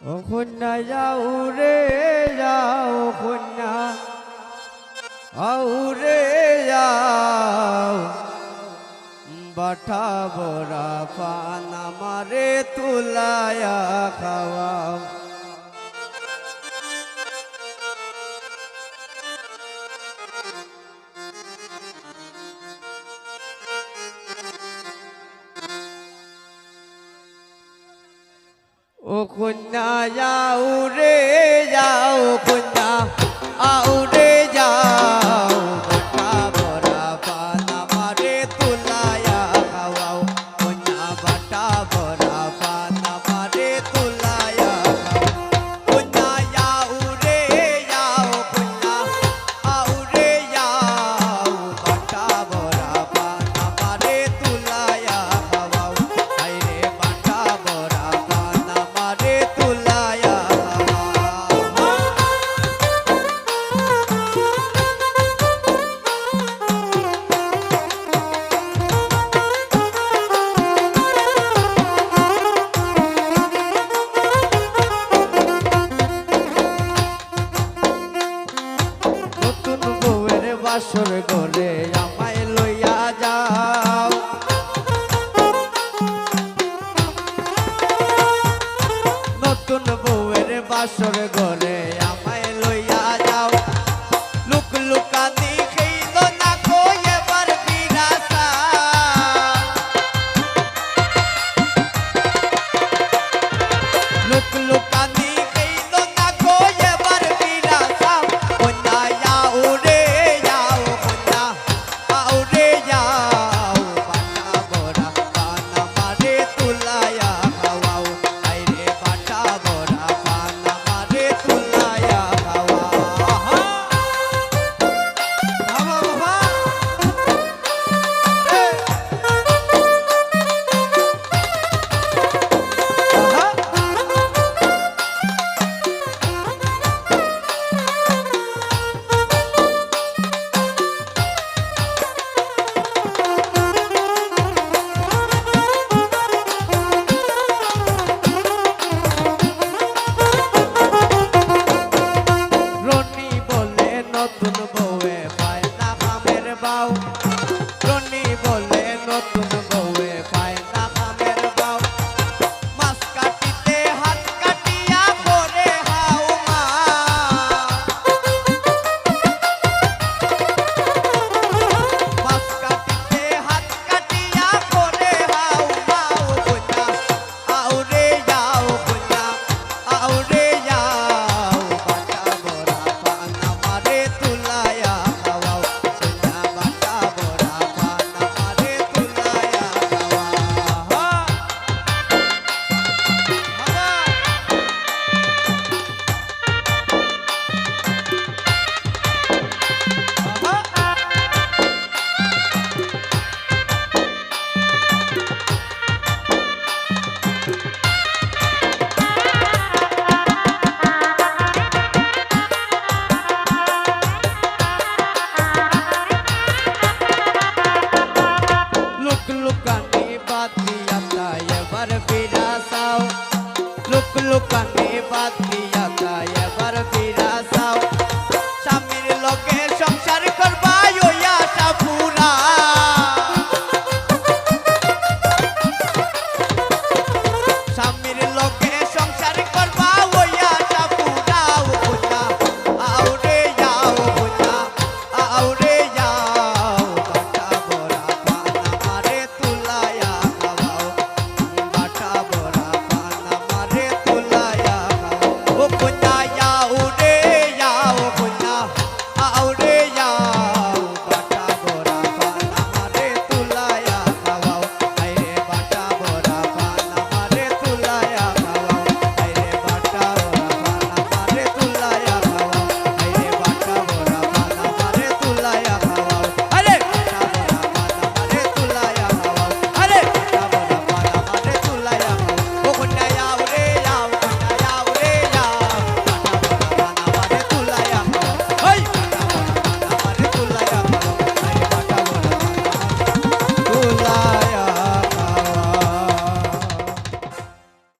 ও কন্যা যাও রে যাও কন্যা আও রে যাও বাটা বড়া পান আমারে তুলায়া খাওয়াও ও কন্যা যাও রে যাও কন্যা আও রে যাও বাটা বড়া পান আমারে তুলায়া খাওয়াও কন্যা বাটা বড়া পান আমারে তুলায়া খাওয়াও কন্যা যাও রে যাও কন্যা আও রে যাও বাটা বড়া পান আমারে তুলায়া খাওয়াও আইরে বাটা বড়া পান আমারে তুলায়া নতুন বউয়ের বাসর ঘরে আমায় লইয়া যাও নতুন বউয়ের বাসর ঘরে আমায় লইয়া যাও লুক লুকানি খেইল না কো এবার বিরাসা লুক লুকানি খেইল না কো এবার বিরাসা কন্যা যাও রে যাও কন্যা আও রে যাও বাটা বড়া পান আমারে তুলায়া খাওয়াও আইরে বাটা বড়া পান আমারে তুলায়া খাওয়াও বাবা বাবা রে রনি বলে নতুন বউয়ে পায় না কামের বাউ রনি বলে নতুন বউয়ে পায় না কামের বাউ মাছ কাটিতে হাত কাটিয়া করে হাউ মা মাছ কাটিতে হাত কাটিয়া করে হাউ মাও কন্যা আও রে যাও কন্যা আও রে যাও বাটা বড়া পান আমারে তুলায়া খাওয়াও কন্যা বাটা বড়া পান আমারে তুলায়া খাওয়াও লুক লুকানি বাদ দিয়া তাই এবার ফিরাসাও লুক লুকানি বাদ দিয়া তাই এবার ফিরা